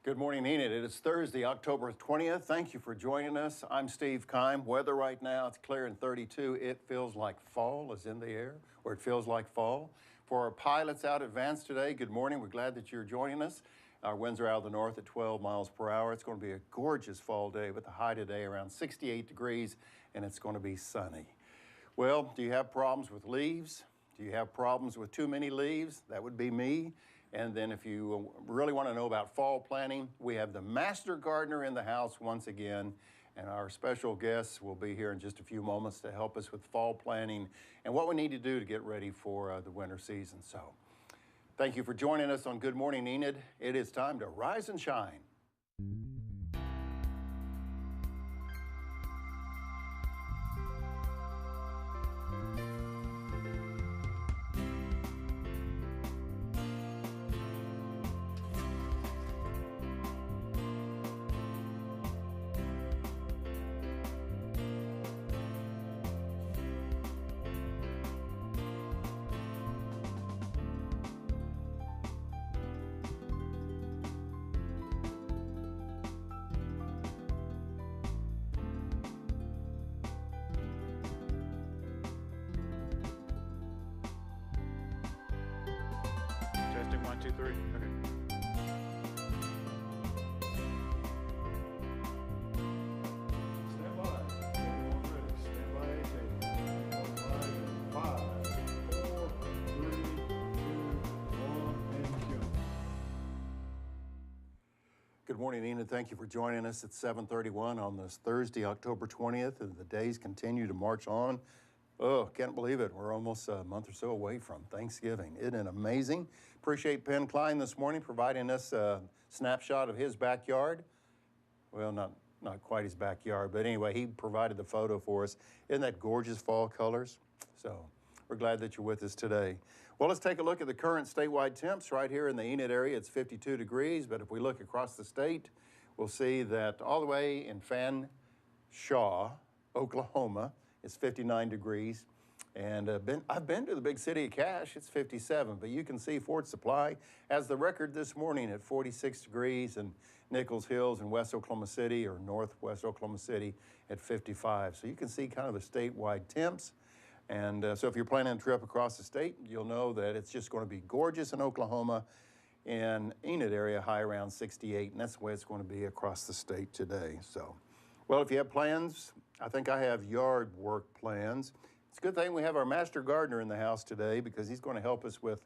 Good morning, Enid. It is Thursday, October 20th. Thank you for joining us. I'm Steve Keim. Weather right now, it's clear and 32. It feels like fall is in the air, or it feels like fall. For our pilots out at Vance today, good morning. We're glad that you're joining us. Our winds are out of the north at 12 miles per hour. It's going to be a gorgeous fall day with the high today around 68 degrees, and it's going to be sunny. Well, do you have problems with leaves? Do you have problems with too many leaves? That would be me. And then if you really want to know about fall planting, we have the master gardener in the house once again. And our special guests will be here in just a few moments to help us with fall planting and what we need to do to get ready for the winter season. So thank you for joining us on Good Morning, Enid. It is time to rise and shine. Testing 1, 2, 3. Okay. Stand by. Everyone ready. Stand by. Stand by. 5, 4, 3, 2, 1, and go. Good morning, Enid. Thank you for joining us at 7:31 on this Thursday, October 20th, and the days continue to march on. Oh, can't believe it. We're almost a month or so away from Thanksgiving. Isn't it amazing? Appreciate Penn Klein this morning providing us a snapshot of his backyard. Well, not quite his backyard, but anyway, he provided the photo for us. Isn't that gorgeous fall colors? So we're glad that you're with us today. Well, let's take a look at the current statewide temps. Right here in the Enid area, it's 52 degrees, but if we look across the state, we'll see that all the way in Fanshawe, Oklahoma, it's 59 degrees. And I've been to the big city of Cache, it's 57, but you can see Fort Supply has the record this morning at 46 degrees, and Nichols Hills in West Oklahoma City or Northwest Oklahoma City at 55. So you can see kind of the statewide temps. And so if you're planning a trip across the state, you'll know that it's just going to be gorgeous in Oklahoma. In Enid area, high around 68, and that's the way it's going to be across the state today. So, well, if you have plans, I think I have yard work plans. It's a good thing we have our master gardener in the house today because he's going to help us with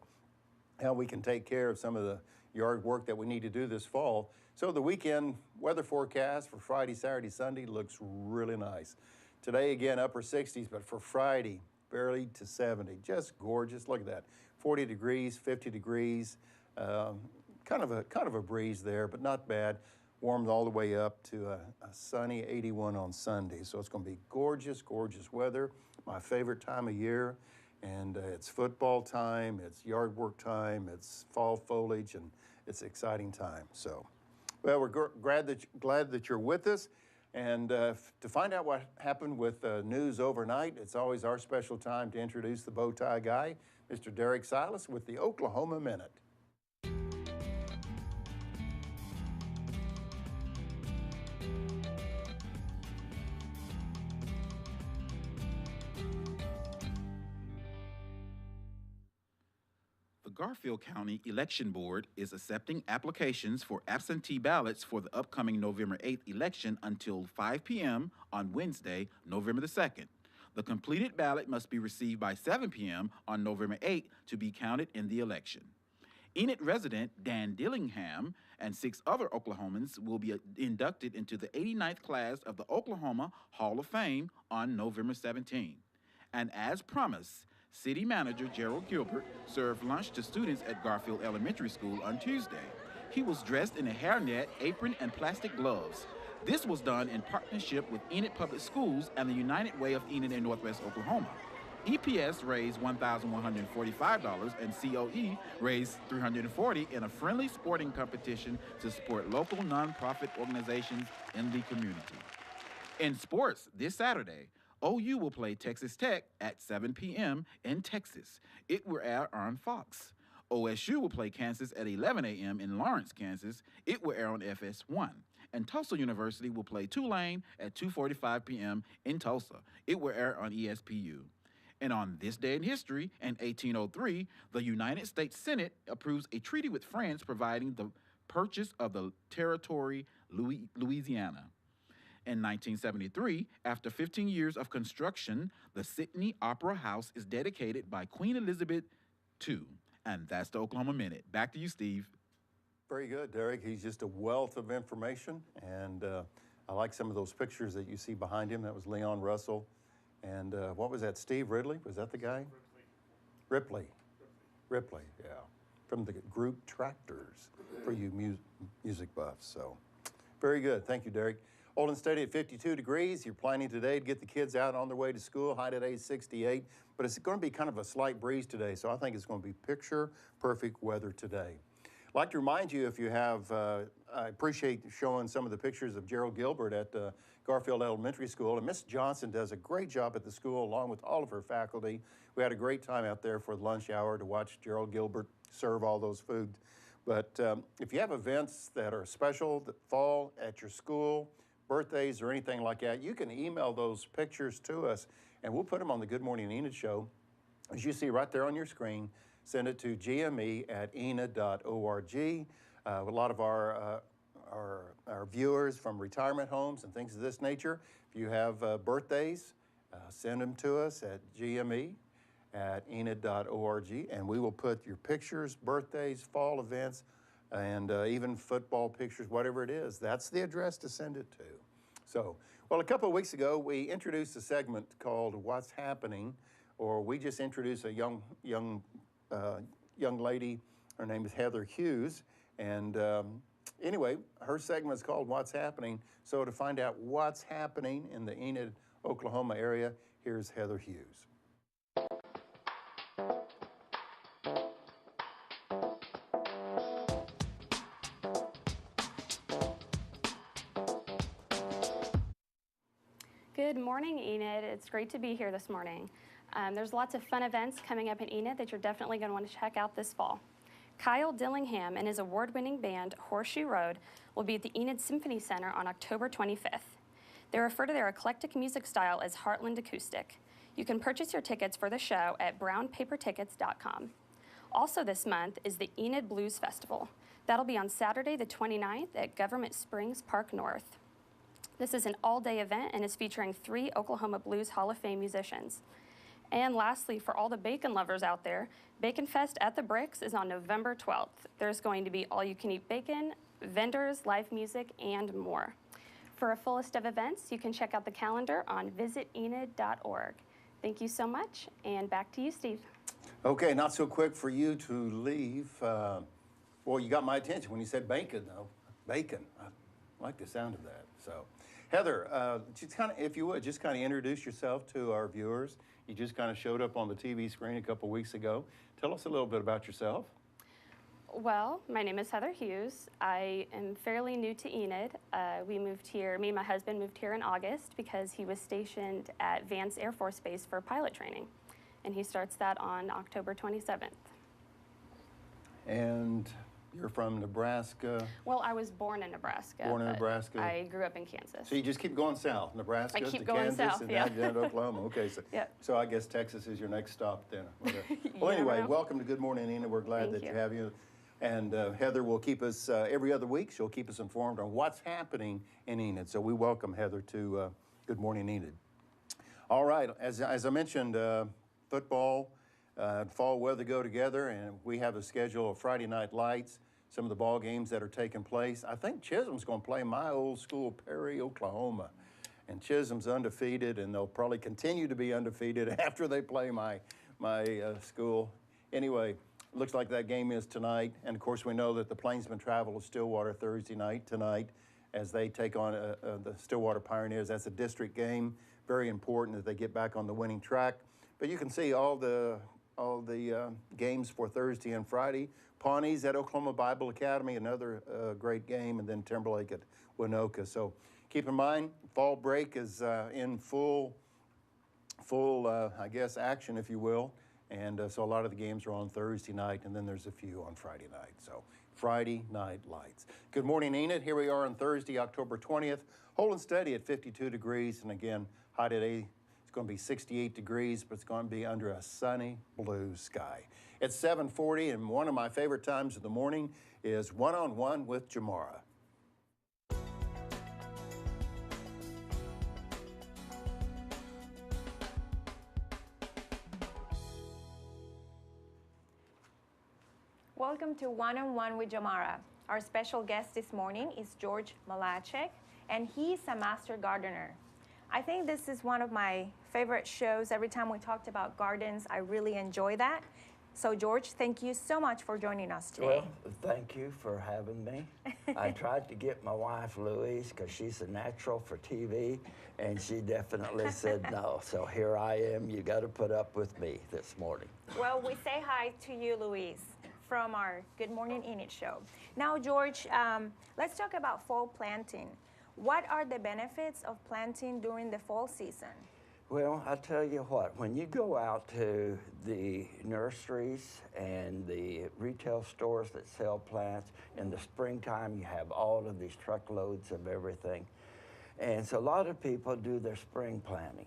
how we can take care of some of the yard work that we need to do this fall. So the weekend weather forecast for Friday, Saturday, Sunday looks really nice. Today, again, upper 60s, but for Friday, barely to 70. Just gorgeous. Look at that. 40 degrees, 50 degrees. Kind of a breeze there, but not bad. Warmed all the way up to a sunny 81 on Sunday. So it's going to be gorgeous, gorgeous weather. My favorite time of year. And it's football time, it's yard work time, it's fall foliage, and it's an exciting time. So, well, we're glad that you're with us. And to find out what happened with news overnight, it's always our special time to introduce the bow tie guy, Mr. Derek Silas with the Oklahoma Minute. The Garfield County Election Board is accepting applications for absentee ballots for the upcoming November 8th election until 5 p.m. on Wednesday, November the 2nd. The completed ballot must be received by 7 p.m. on November 8th to be counted in the election. Enid resident Dan Dillingham and 6 other Oklahomans will be inducted into the 89th class of the Oklahoma Hall of Fame on November 17. And as promised, City Manager Gerald Gilbert served lunch to students at Garfield Elementary School on Tuesday. He was dressed in a hairnet, apron, and plastic gloves. This was done in partnership with Enid Public Schools and the United Way of Enid in Northwest Oklahoma. EPS raised $1,145 and COE raised $340 in a friendly sporting competition to support local nonprofit organizations in the community. In sports, this Saturday, OU will play Texas Tech at 7 p.m. in Texas. It will air on Fox. OSU will play Kansas at 11 a.m. in Lawrence, Kansas. It will air on FS1. And Tulsa University will play Tulane at 2:45 p.m. in Tulsa. It will air on ESPU. And on this day in history, in 1803, the United States Senate approves a treaty with France providing the purchase of the territory Louisiana. In 1973, after 15 years of construction, the Sydney Opera House is dedicated by Queen Elizabeth II. And that's the Oklahoma Minute. Back to you, Steve. Very good, Derek. He's just a wealth of information, and I like some of those pictures that you see behind him. That was Leon Russell. And what was that, Steve Ridley? Was that the guy? Ripley, yeah. From the group Tractors for you music buffs. So, very good. Thank you, Derek. Olin Steady at 52 degrees. You're planning today to get the kids out on their way to school. High today is 68, but it's going to be kind of a slight breeze today, so I think it's going to be picture-perfect weather today. I'd like to remind you, if you have, I appreciate showing some of the pictures of Gerald Gilbert at Garfield Elementary School, and Miss Johnson does a great job at the school along with all of her faculty. We had a great time out there for the lunch hour to watch Gerald Gilbert serve all those food. But if you have events that are special that fall at your school, birthdays or anything like that, you can email those pictures to us, and we'll put them on the Good Morning Enid show. As you see right there on your screen, send it to gme@enid.org. A lot of our viewers from retirement homes and things of this nature, if you have birthdays, send them to us at gme@enid.org, and we will put your pictures, birthdays, fall events, and even football pictures, whatever it is. That's the address to send it to. So, well, a couple of weeks ago, we introduced a segment called What's Happening, or we just introduced a young lady. Her name is Heather Hughes, and anyway, her segment is called What's Happening. So to find out what's happening in the Enid, Oklahoma area, here's Heather Hughes. Good morning, Enid. It's great to be here this morning. There's lots of fun events coming up in Enid that you're definitely going to want to check out this fall. Kyle Dillingham and his award-winning band, Horseshoe Road, will be at the Enid Symphony Center on October 25th. They refer to their eclectic music style as Heartland Acoustic. You can purchase your tickets for the show at brownpapertickets.com. Also this month is the Enid Blues Festival. That'll be on Saturday the 29th at Government Springs Park North. This is an all-day event and is featuring 3 Oklahoma Blues Hall of Fame musicians. And lastly, for all the bacon lovers out there, Bacon Fest at the Bricks is on November 12th. There's going to be all-you-can-eat bacon, vendors, live music, and more. For a full list of events, you can check out the calendar on visitenid.org. Thank you so much, and back to you, Steve. Okay, not so quick for you to leave. Well, you got my attention when you said bacon, though. Bacon. I like the sound of that. So, Heather, just kind of, if you would, just kind of introduce yourself to our viewers. You just kind of showed up on the TV screen a couple weeks ago. Tell us a little bit about yourself. Well, my name is Heather Hughes. I am fairly new to Enid. We moved here, me and my husband moved here in August because he was stationed at Vance Air Force Base for pilot training. And he starts that on October 27th. And you're from Nebraska? Well, I was born in Nebraska. Born in Nebraska. I grew up in Kansas. So you just keep going south, Nebraska to going Kansas south, and yeah. down to Oklahoma. Okay, so, Yep. So I guess Texas is your next stop then. You Well, never anyway, know. welcome to Good Morning, Enid. We're glad Thank that you you. have you. And Heather will keep us every other week. She'll keep us informed on what's happening in Enid. So we welcome Heather to Good Morning, Enid. All right, as I mentioned, football, fall weather go together, and we have a schedule of Friday night lights. Some of the ball games that are taking place. I think Chisholm's going to play my old school, Perry, Oklahoma. And Chisholm's undefeated, and they'll probably continue to be undefeated after they play my school. Anyway, looks like that game is tonight. And, of course, we know that the Plainsman travel to Stillwater Thursday night tonight as they take on the Stillwater Pioneers. That's a district game. Very important that they get back on the winning track. But you can see all the games for Thursday and Friday. Pawnees at Oklahoma Bible Academy, another great game, and then Timberlake at Winoka. So keep in mind, fall break is in full, I guess, action, if you will. And so a lot of the games are on Thursday night, and then there's a few on Friday night. So Friday night lights. Good morning, Enid. Here we are on Thursday, October 20th, holding steady at 52 degrees. And again, high today, it's going to be 68 degrees, but it's going to be under a sunny blue sky. It's 7:40, and one of my favorite times of the morning is One-on-One with Jamara. Welcome to One-on-One with Jamara. Our special guest this morning is George Milacek, and he's a master gardener. I think this is one of my favorite shows. Every time we talked about gardens, I really enjoy that. So George, thank you so much for joining us today. Well, thank you for having me. I tried to get my wife, Louise, because she's a natural for TV, and she definitely said no. So here I am. You got to put up with me this morning. Well, we say hi to you, Louise, from our Good Morning Enid show. Now, George, let's talk about fall planting. What are the benefits of planting during the fall season? Well, I tell you what, when you go out to the nurseries and the retail stores that sell plants, in the springtime you have all of these truckloads of everything. And so a lot of people do their spring planting.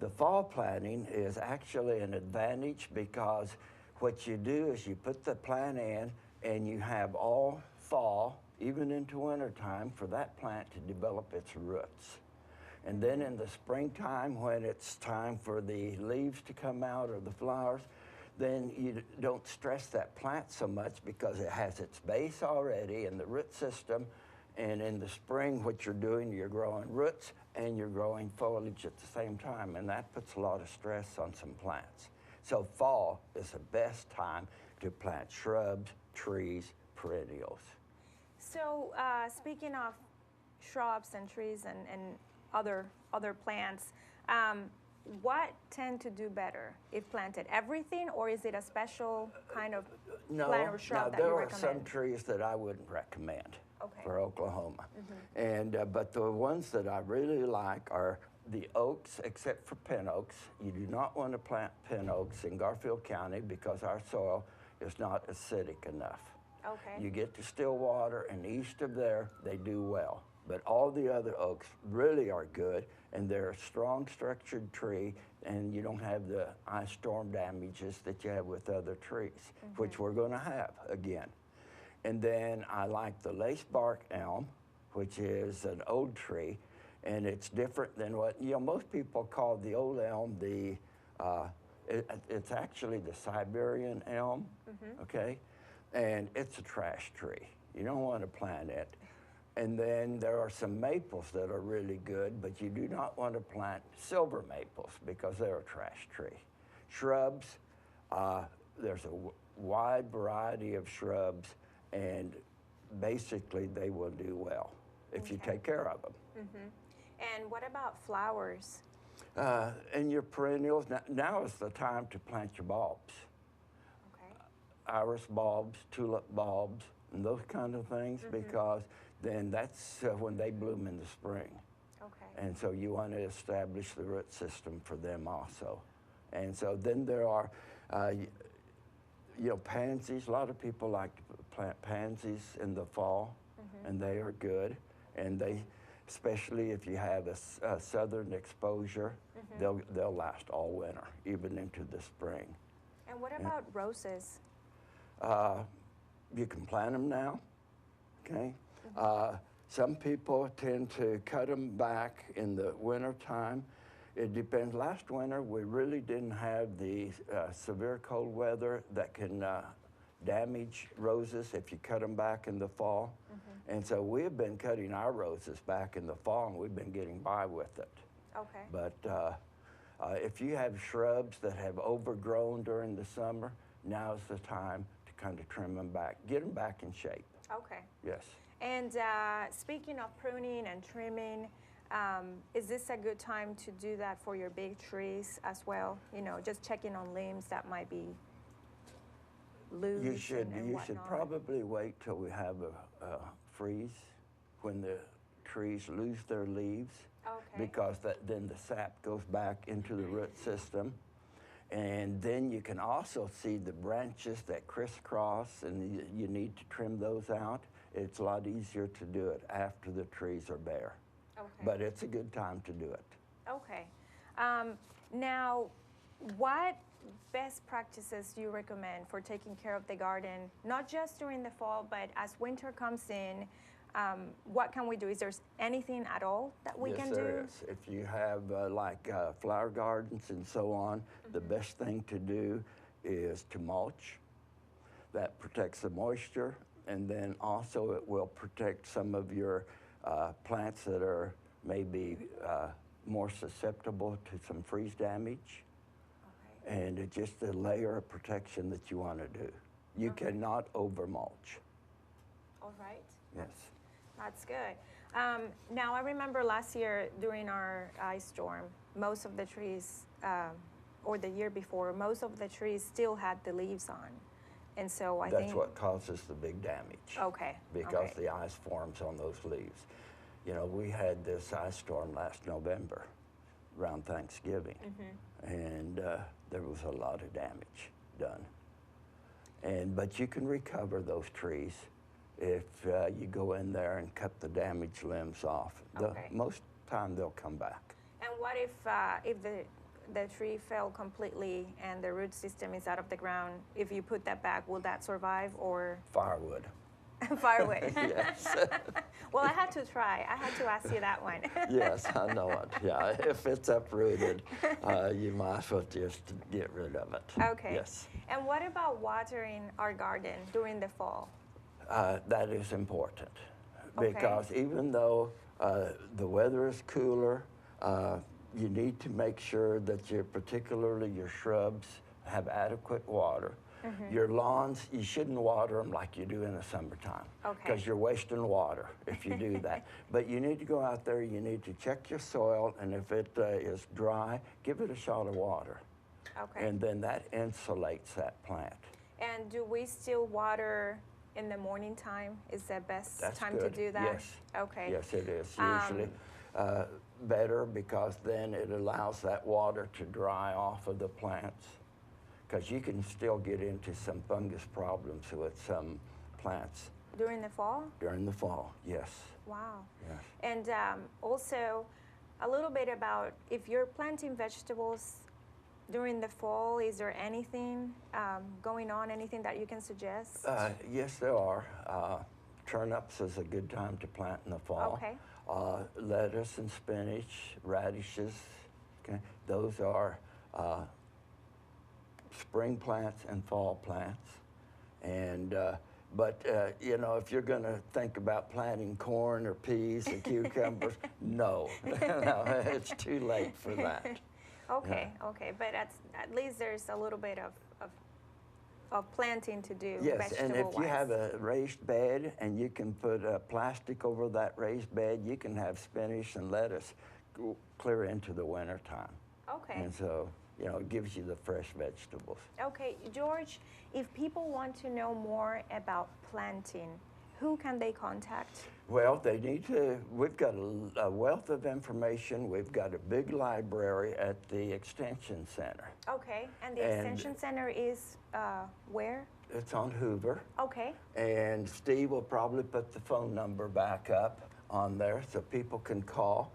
The fall planting is actually an advantage because what you do is you put the plant in and you have all fall, even into wintertime, for that plant to develop its roots. And then in the springtime, when it's time for the leaves to come out or the flowers, then you don't stress that plant so much because it has its base already in the root system. And in the spring, what you're doing, you're growing roots and you're growing foliage at the same time. And that puts a lot of stress on some plants. So fall is the best time to plant shrubs, trees, perennials. So speaking of shrubs and trees and other plants, what tend to do better if planted? Everything, or is it a special kind of plant or shrub that you recommend? There are some trees that I wouldn't recommend for Oklahoma. And but the ones that I really like are the oaks, except for pin oaks. You do not want to plant pin oaks in Garfield County because our soil is not acidic enough. Okay. You get to Stillwater and east of there, they do well. But all the other oaks really are good, and they're a strong structured tree, and you don't have the ice storm damages that you have with other trees, which we're going to have again. And then I like the lace bark elm, which is an old tree, and it's different than what, most people call the old elm it's actually the Siberian elm, okay? And it's a trash tree. You don't want to plant it. And then there are some maples that are really good, but you do not want to plant silver maples because they're a trash tree. Shrubs, there's a wide variety of shrubs, and basically they will do well if you take care of them. And what about flowers? And your perennials, now is the time to plant your bulbs. Okay. Iris bulbs, tulip bulbs, and those kind of things, because then that's when they bloom in the spring. Okay. And so you want to establish the root system for them also. And so then there are, pansies. A lot of people like to plant pansies in the fall, and they are good. And they, especially if you have a southern exposure, they'll last all winter, even into the spring. And what about roses? You can plant them now, okay? Some people tend to cut them back in the winter time. It depends. Last winter, we really didn't have the severe cold weather that can damage roses if you cut them back in the fall. And so we've been cutting our roses back in the fall, and we've been getting by with it. Okay. But if you have shrubs that have overgrown during the summer, now's the time to kind of trim them back, get them back in shape. Okay. Yes. And speaking of pruning and trimming, is this a good time to do that for your big trees as well? Just checking on limbs that might be loose. You should whatnot. probably wait till we have a freeze when the trees lose their leaves, Okay. because then the sap goes back into the root system. And then you can also see the branches that crisscross, and you need to trim those out. It's a lot easier to do it after the trees are bare. Okay. But it's a good time to do it. Okay. Now, what best practices do you recommend for taking care of the garden, not just during the fall, but as winter comes in? What can we do? Is there anything at all that we can do? Yes, there is. If you have flower gardens and so on, the best thing to do is to mulch. That protects the moisture, and then also it will protect some of your plants that are maybe more susceptible to some freeze damage. Okay. And it's just a layer of protection that you want to do. You cannot over mulch. All right. Yes. That's good. Now, I remember last year during our ice storm, most of the trees, or the year before, most of the trees still had the leaves on. And so I think... That's what causes the big damage. Okay. Because the ice forms on those leaves. You know, we had this ice storm last November around Thanksgiving, and there was a lot of damage done. But you can recover those trees if you go in there and cut the damaged limbs off. Okay. Most time they'll come back. And what if the tree fell completely and the root system is out of the ground? If you put that back, will that survive, or? Firewood. Firewood. Yes. Well, I had to try. I had to ask you that one. Yes, I know it. Yeah, if it's uprooted, you might as well just get rid of it. Okay. Yes. And what about watering our garden during the fall? That is important, Okay. because even though the weather is cooler, you need to make sure that particularly your shrubs have adequate water. Your lawns, you shouldn't water them like you do in the summertime, Okay. because you're wasting water if you do that. But you need to go out there, you need to check your soil, and if it is dry, give it a shot of water. Okay. And then that insulates that plant. And do we still water in the morning time? Is the best That's time good. to do that? Yes. Okay. Yes, it is usually better, because then it allows that water to dry off of the plants, because you can still get into some fungus problems with some plants During the fall? during the fall. Yes. Wow. Yes. And also, a little bit about if you're planting vegetables during the fall, is there anything going on, anything that you can suggest? Yes, there are. Turnips is a good time to plant in the fall. Okay. Lettuce and spinach, radishes, okay, those are spring plants and fall plants. And but you know, if you're going to think about planting corn or peas or cucumbers, no, no, it's too late for that. Okay, okay, but at least there's a little bit of planting to do. Yes, and if you vegetable-wise. have a raised bed and you can put plastic over that raised bed, you can have spinach and lettuce go clear into the winter time. Okay. And so, you know, it gives you the fresh vegetables. Okay, George, if people want to know more about planting, who can they contact? Well, they need to, we've got a wealth of information. We've got a big library at the Extension Center. Okay, and the And- Extension Center is where? It's on Hoover. Okay, And Steve will probably put the phone number back up on there so people can call.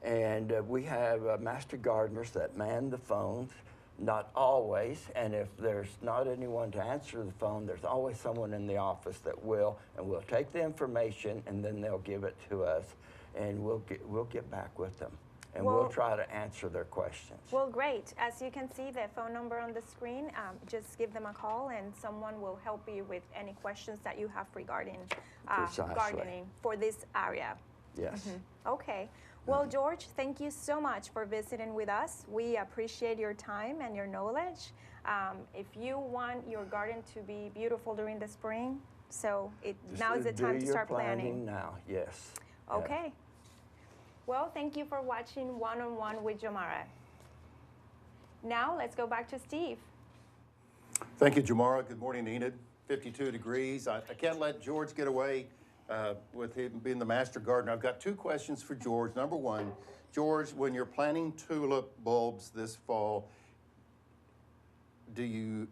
And we have master gardeners that man the phones, not always. And if there's not anyone to answer the phone, there's always someone in the office that will. And we'll take the information, and then they'll give it to us, and we'll get back with them. And Well- we'll try to answer their questions. well, great. As you can see, the phone number on the screen, just give them a call and someone will help you with any questions that you have regarding Precisely. gardening for this area. Yes. Okay. Well, George, thank you so much for visiting with us. We appreciate your time and your knowledge. If you want your garden to be beautiful during the spring, so now is the time to start Do your planning planning. now, yes. Yeah. Okay. Well, thank you for watching One-on-One with Jamara. Now, let's go back to Steve. Thank you, Jamara. Good morning, Enid. 52 degrees. I can't let George get away with him being the master gardener. I've got two questions for George. Number one, George, when you're planting tulip bulbs this fall,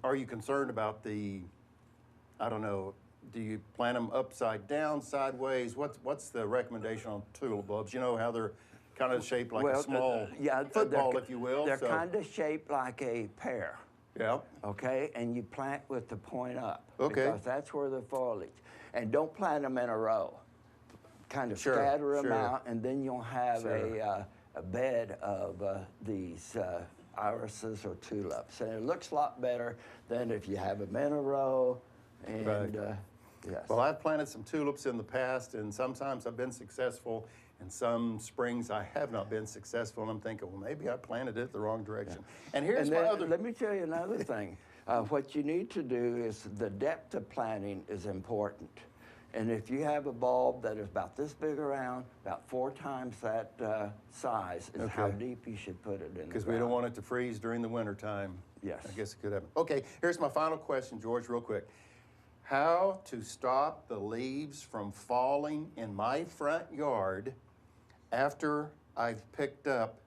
are you concerned about the, I don't know, do you plant them upside down, sideways? What's the recommendation on tulip bulbs? You know how they're kind of shaped like a small football, if you will. They're kind of shaped like a pear. Yeah. Okay, and you plant with the point up. Okay. Because that's where the foliage. And don't plant them in a row. Kind of scatter them out, and then you'll have a bed of these irises or tulips. And it looks a lot better than if you have them in a row. And yes. Well, I've planted some tulips in the past, and sometimes I've been successful. And some springs I have not been successful, and I'm thinking, well, maybe I planted it the wrong direction. Yeah. And here's my other. Let me tell you another thing. What you need to do is the depth of planting is important. And if you have a bulb that is about this big around, about 4 times that size is how deep you should put it in. Because we don't want it to freeze during the winter time. Yes. I guess it could happen. Okay, here's my final question, George, real quick. How to stop the leaves from falling in my front yard after I've picked up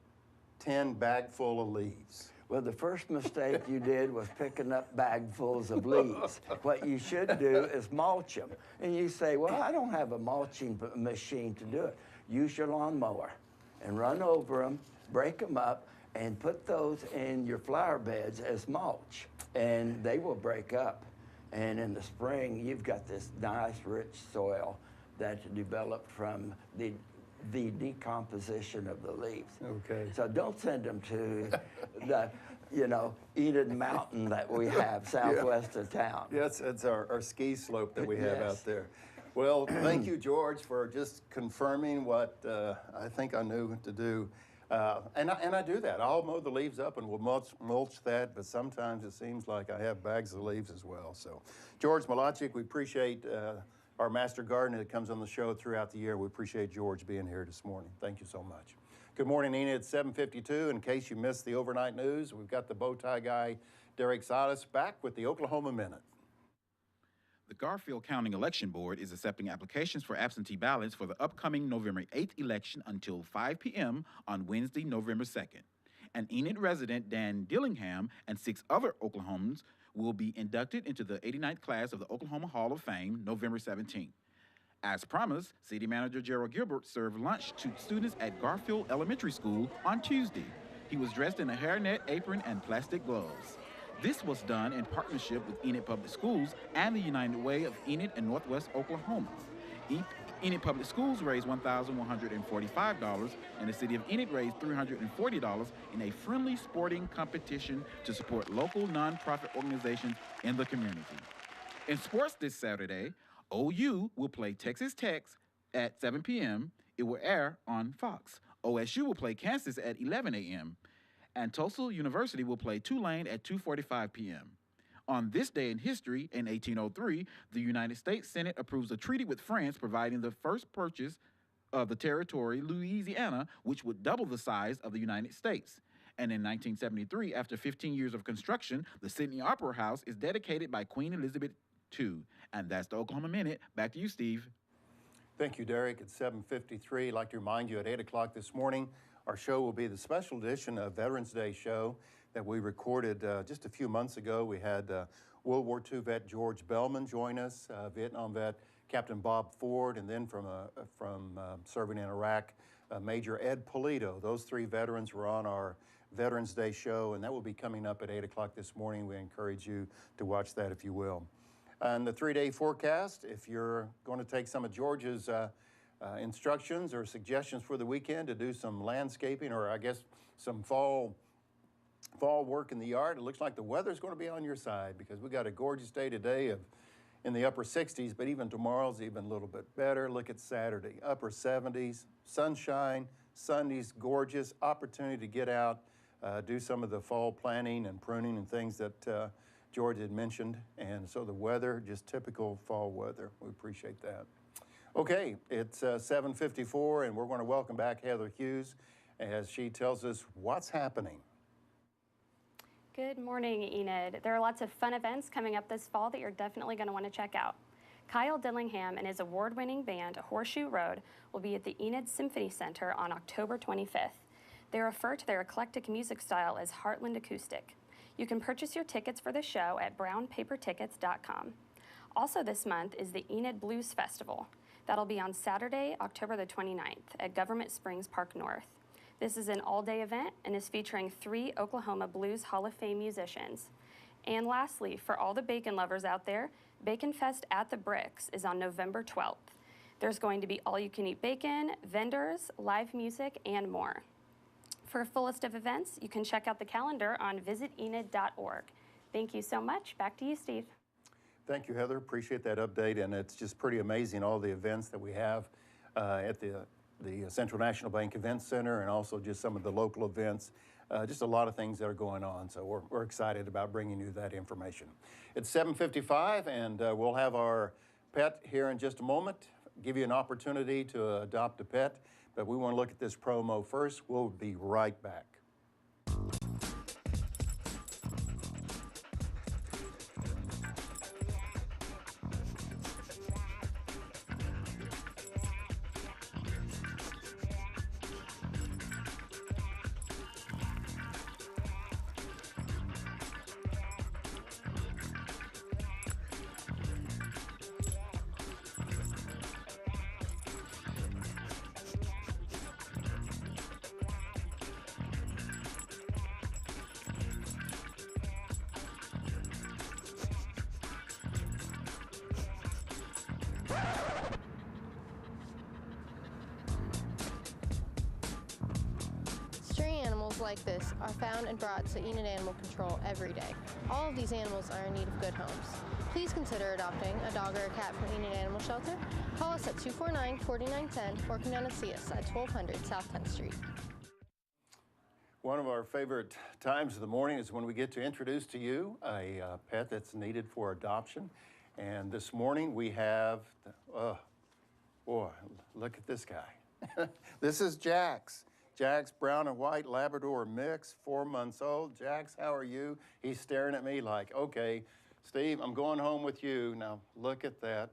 10 bagful of leaves? Well, the first mistake you did was picking up bagfuls of leaves. What you should do is mulch them. And you say, well, I don't have a mulching machine to do it. Use your lawnmower and run over them, break them up, and put those in your flower beds as mulch. And they will break up. And in the spring, you've got this nice, rich soil that developed from the decomposition of the leaves. Okay. So don't send them to the, Enid Mountain that we have southwest of town. Yes, it's our ski slope that we have out there. Well, thank you, George, for just confirming what I think I knew to do. And I do that. I'll mow the leaves up and we'll mulch that, but sometimes it seems like I have bags of leaves as well. So, George Milacek, we appreciate our master gardener that comes on the show throughout the year. We appreciate George being here this morning. Thank you so much. Good morning, Enid. It's 7:52. In case you missed the overnight news, we've got the bow tie guy, Derek Salas, back with the Oklahoma Minute. The Garfield County Election Board is accepting applications for absentee ballots for the upcoming November 8th election until 5 p.m. on Wednesday, November 2nd. An Enid resident, Dan Dillingham, and 6 other Oklahomans will be inducted into the 89th class of the Oklahoma Hall of Fame November 17th. As promised, City Manager Gerald Gilbert served lunch to students at Garfield Elementary School on Tuesday. He was dressed in a hairnet, apron, and plastic gloves. This was done in partnership with Enid Public Schools and the United Way of Enid and Northwest Oklahoma. Enid Public Schools raised $1,145, and the City of Enid raised $340 in a friendly sporting competition to support local nonprofit organizations in the community. In sports this Saturday, OU will play Texas Tech at 7 p.m. It will air on Fox. OSU will play Kansas at 11 a.m. And Tulsa University will play Tulane at 2:45 p.m. On this day in history, in 1803, the United States Senate approves a treaty with France providing the first purchase of the territory, Louisiana, which would double the size of the United States. And in 1973, after 15 years of construction, the Sydney Opera House is dedicated by Queen Elizabeth II. And that's the Oklahoma Minute. Back to you, Steve. Thank you, Derek. It's 7:53. I'd like to remind you at 8 o'clock this morning, our show will be the special edition of Veterans Day show that we recorded just a few months ago. We had World War II vet George Bellman join us, Vietnam vet Captain Bob Ford, and then from serving in Iraq, Major Ed Polito. Those 3 veterans were on our Veterans Day show, and that will be coming up at 8 o'clock this morning. We encourage you to watch that if you will. And the 3-day forecast, if you're going to take some of George's instructions or suggestions for the weekend to do some landscaping or I guess some fall work in the yard, it looks like the weather's going to be on your side because we got a gorgeous day today of in the upper 60s, but even tomorrow's even a little bit better. Look at Saturday, upper 70s, sunshine, Sunday's gorgeous, opportunity to get out, do some of the fall planting and pruning and things that George had mentioned. And so the weather, just typical fall weather. We appreciate that. Okay, it's 7:54, and we're going to welcome back Heather Hughes as she tells us what's happening. Good morning, Enid. There are lots of fun events coming up this fall that you're definitely going to want to check out. Kyle Dillingham and his award-winning band, Horseshoe Road, will be at the Enid Symphony Center on October 25th. They refer to their eclectic music style as Heartland Acoustic. You can purchase your tickets for the show at brownpapertickets.com. Also this month is the Enid Blues Festival. That'll be on Saturday, October the 29th at Government Springs Park North. This is an all-day event and is featuring 3 Oklahoma Blues Hall of Fame musicians. And lastly, for all the bacon lovers out there, Bacon Fest at the Bricks is on November 12th. There's going to be all-you-can-eat bacon, vendors, live music, and more. For a full list of events, you can check out the calendar on visitenid.org. Thank you so much. Back to you, Steve. Thank you, Heather. Appreciate that update, and it's just pretty amazing all the events that we have at the Central National Bank Event Center, and also just some of the local events. Just a lot of things that are going on, so we're excited about bringing you that information. It's 7:55, and we'll have our pet here in just a moment, give you an opportunity to adopt a pet, but we want to look at this promo first. We'll be right back. Stray animals like this are found and brought to Enid Animal Control every day. All of these animals are in need of good homes. Please consider adopting a dog or a cat from Enid Animal Shelter. Call us at 249-4910 or come down and see us at 1200 South 10th Street. One of our favorite times of the morning is when we get to introduce to you a pet that's needed for adoption. And this morning we have, boy, look at this guy. This is Jax. Jax, brown and white Labrador mix, 4 months old. Jax, how are you? He's staring at me like, okay, Steve, I'm going home with you. Now look at that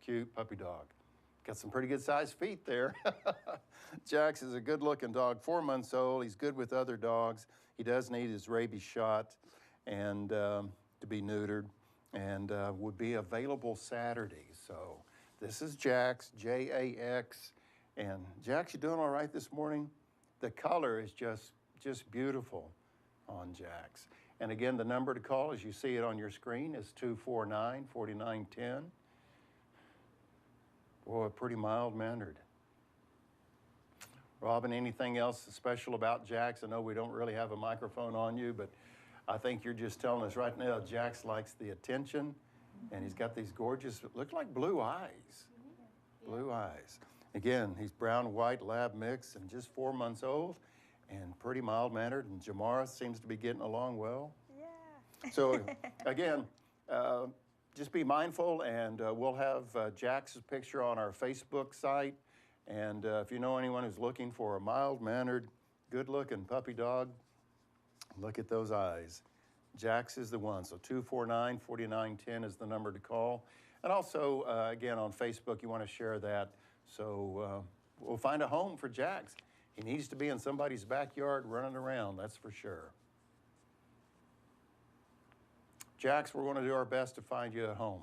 cute puppy dog. Got some pretty good sized feet there. Jax is a good looking dog, 4 months old. He's good with other dogs. He does need his rabies shot and to be neutered, and would be available Saturday. So this is Jax, J-A-X. And Jax, you doing all right this morning? The color is just beautiful on Jax. And again, the number to call, as you see it on your screen, is 249-4910. Boy, pretty mild-mannered. Robin, anything else special about Jax? I know we don't really have a microphone on you, but I think you're just telling us right now Jax likes the attention, and he's got these gorgeous, look like blue eyes. Blue eyes. Again, he's brown-white lab mix and just 4 months old and pretty mild-mannered, and Jamara seems to be getting along well. Yeah. So again, just be mindful, and we'll have Jax's picture on our Facebook site. And if you know anyone who's looking for a mild-mannered, good-looking puppy dog, look at those eyes. Jax is the one. So 249-4910 is the number to call. And also, again, on Facebook, you want to share that. So we'll find a home for Jax. He needs to be in somebody's backyard running around, that's for sure. Jax, we're going to do our best to find you a home.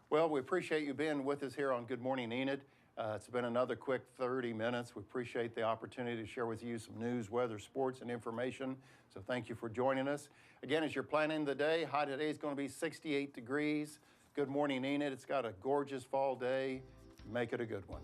Well, we appreciate you being with us here on Good Morning Enid. It's been another quick 30 minutes. We appreciate the opportunity to share with you some news, weather, sports, and information. So thank you for joining us. Again, as you're planning the day, high today is going to be 68 degrees. Good Morning Enid. It's got a gorgeous fall day. Make it a good one.